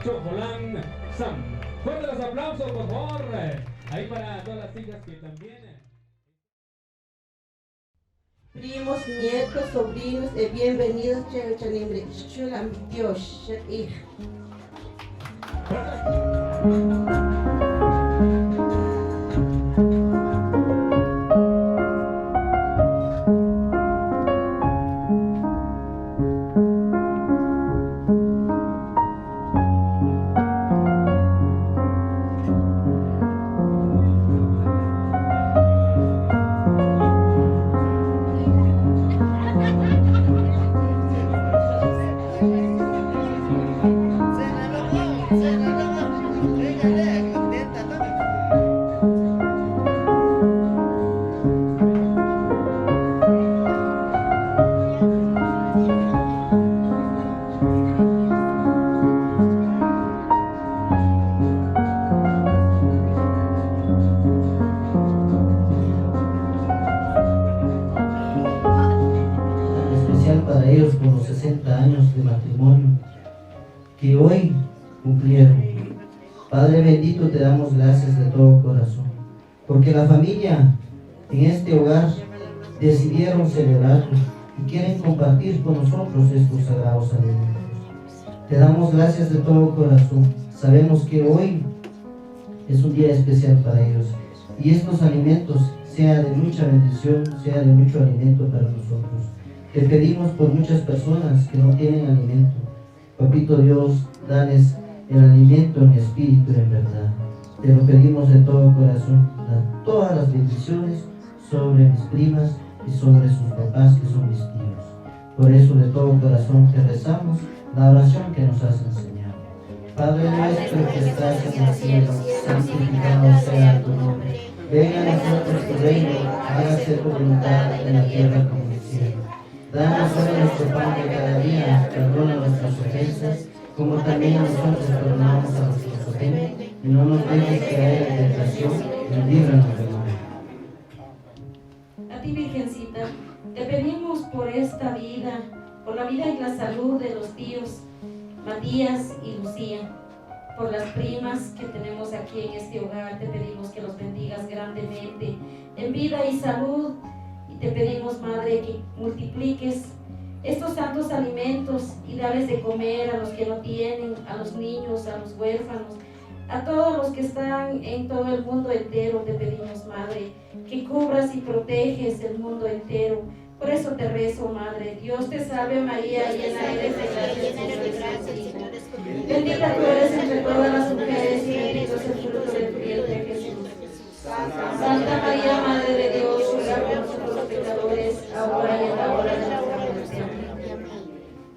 Chojolán Sam. Fuerte los aplausos, por favor. Ahí para todas las hijas que también. Primos, nietos, sobrinos, bienvenidos a Chanimbre. Chulam Dios, hija. años de matrimonio que hoy cumplieron. Padre bendito, te damos gracias de todo corazón, porque la familia en este hogar decidieron celebrarlo y quieren compartir con nosotros estos sagrados alimentos. Te damos gracias de todo corazón. Sabemos que hoy es un día especial para ellos y estos alimentos sea de mucha bendición, sea de mucho alimento para nosotros. Te pedimos por muchas personas que no tienen alimento. Papito Dios, dales el alimento en espíritu y en verdad. Te lo pedimos de todo corazón. Da todas las bendiciones sobre mis primas y sobre sus papás, que son mis tíos. Por eso de todo corazón te rezamos la oración que nos has enseñado. Padre nuestro que estás en el cielo, santificado sea tu nombre. Venga a nosotros tu reino, hágase tu voluntad en la tierra como en el cielo. Danos hoy nuestro pan de cada día, perdona nuestras ofensas, como también nosotros perdonamos a los que nos ofenden, y no nos dejes caer en tentación, y líbranos del mal. A ti, Virgencita, te pedimos por esta vida, por la vida y la salud de los tíos Matías y Lucía, por las primas que tenemos aquí en este hogar. Te pedimos que los bendigas grandemente en vida y salud, y te pedimos, Madre, que multipliques estos santos alimentos y darles de comer a los que no tienen, a los niños, a los huérfanos, a todos los que están en todo el mundo entero. Te pedimos, Madre, que cubras y proteges el mundo entero. Por eso te rezo, Madre. Dios te salve María, llena eres de gracia, bendita tú eres entre todas las mujeres y bendito es el fruto de tu vientre, Jesús. Santa María, Madre de Dios, ruega por nosotros los pecadores, ahora y en la hora de nuestra muerte.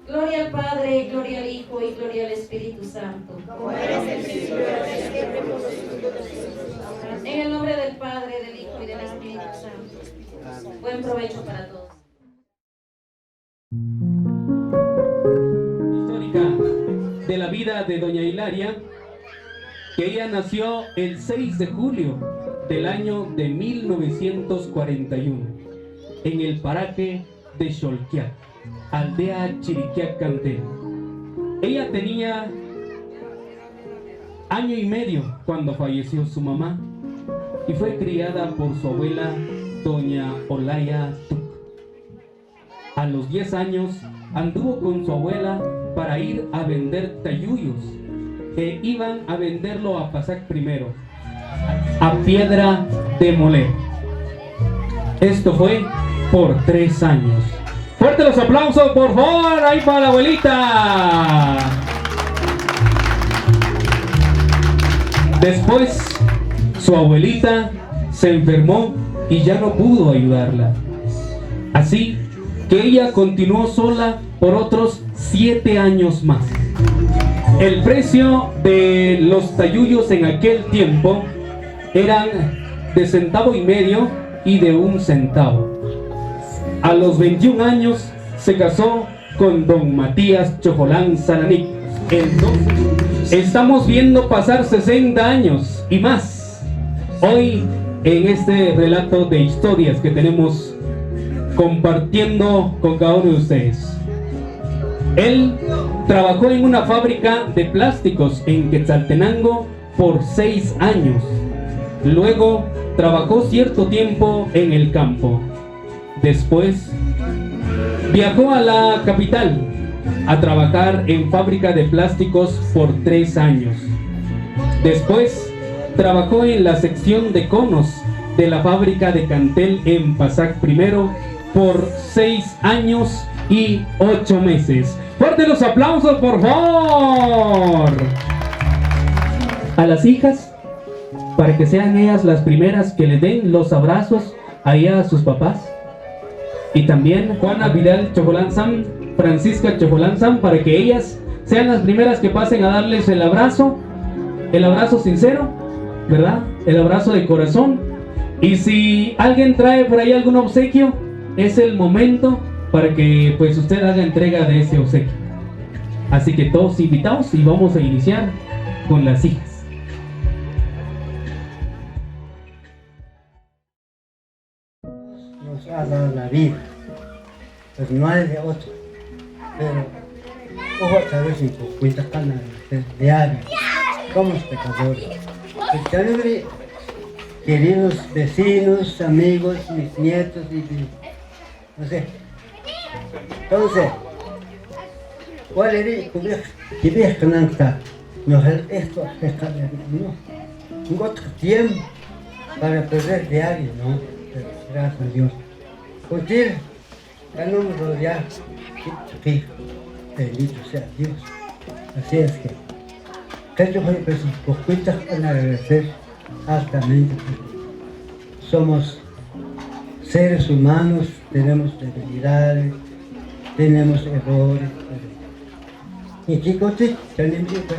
Gloria al Padre, gloria al Hijo y gloria al Espíritu Santo. Como eres en el principio, ahora y siempre, por los siglos de los siglos. En el nombre del Padre, del Hijo y del Espíritu Santo. Buen provecho para todos. Histórica de la vida de doña Hilaria, que ella nació el 6 de julio del año de 1941 en el paraje de Xolquiac, aldea Chiriquiac Cantel. Ella tenía año y medio cuando falleció su mamá y fue criada por su abuela doña Olaya Tuc. A los 10 años anduvo con su abuela para ir a vender tayuyos, que iban a venderlo a Pasac primero, a piedra de moler. Esto fue por 3 años. Fuerte los aplausos, por favor, ahí para la abuelita. Después, su abuelita se enfermó y ya no pudo ayudarla. Así que ella continuó sola por otros 7 años más. El precio de los tayuyos en aquel tiempo eran de 1,5 centavos y de 1 centavo. A los 21 años se casó con don Matías Chojolán Saranic. Entonces, estamos viendo pasar 60 años y más hoy en este relato de historias que tenemos compartiendo con cada uno de ustedes. Él trabajó en una fábrica de plásticos en Quetzaltenango por 6 años. Luego trabajó cierto tiempo en el campo. Después viajó a la capital a trabajar en fábrica de plásticos por 3 años. Después trabajó en la sección de conos de la fábrica de Cantel en Pasac primero por 6 años y 8 meses. ¡Fuerte los aplausos, por favor! A las hijas, para que sean ellas las primeras que le den los abrazos ahí a sus papás. Y también Juana Vidal Chojolán Sam, Francisca Chojolán Sam, para que ellas sean las primeras que pasen a darles el abrazo sincero, ¿verdad? El abrazo de corazón. Y si alguien trae por ahí algún obsequio, es el momento para que pues usted haga entrega de ese obsequio. Así que todos invitados y vamos a iniciar con las hijas. Nos ha dado la vida, pues no hay de otro, pero ojo a través de cuenta canal diario, somos pecadores. El Chanembre, queridos vecinos, amigos, mis nietos y no sé. Entonces, ¿cuál era que ves que no está? No es esto, no. Un otro tiempo para perder diario, ¿no? Pero gracias a Dios. Contigo, ya no me rodear. Bendito sea Dios. Así es que, yo pues, por cuentas para agradecer altamente. Somos seres humanos, tenemos debilidades, tenemos errores. Y chicos, Chanembre, pues,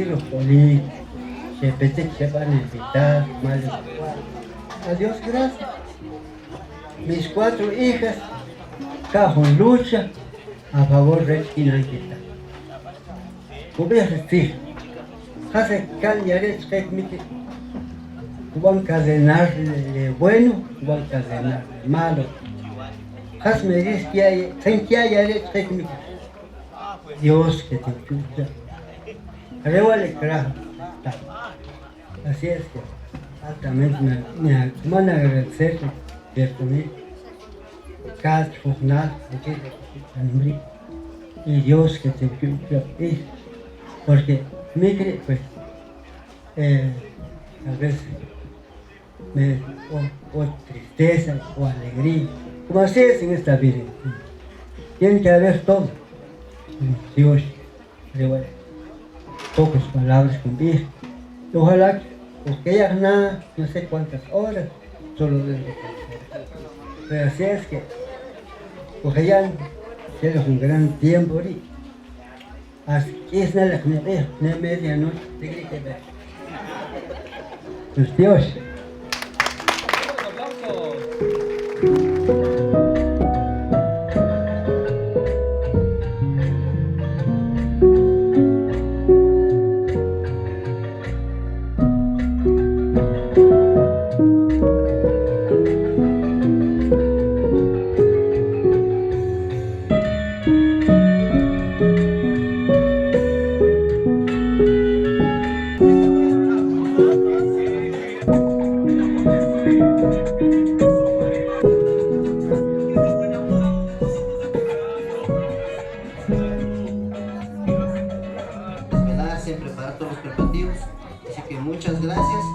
los políticos, se van a invitar, mal. A Dios gracias. Mis 4 hijas, cajón lucha a favor de Inanquita. Voy a decir, hace cambiar van a cadenar de bueno, van a cadenar de malo. Has me dice que hay Dios que te escucha. Arriba le craja. Así es que altamente me van a agradecer por mí. Cada jornada y Dios que te escucha. Porque me cree, pues, a veces o tristeza o alegría, como así es en esta vida. Tiene que haber todo. Dios, pocas palabras conmigo. Ojalá que ya nada, no sé cuántas horas, solo desde que. Pero así es que, porque ya tienes un gran tiempo ahorita. Así que es nada que me veo, no es medianoche, tiene que ver. Pues Dios. Siempre para todos los preparativos. Así que muchas gracias.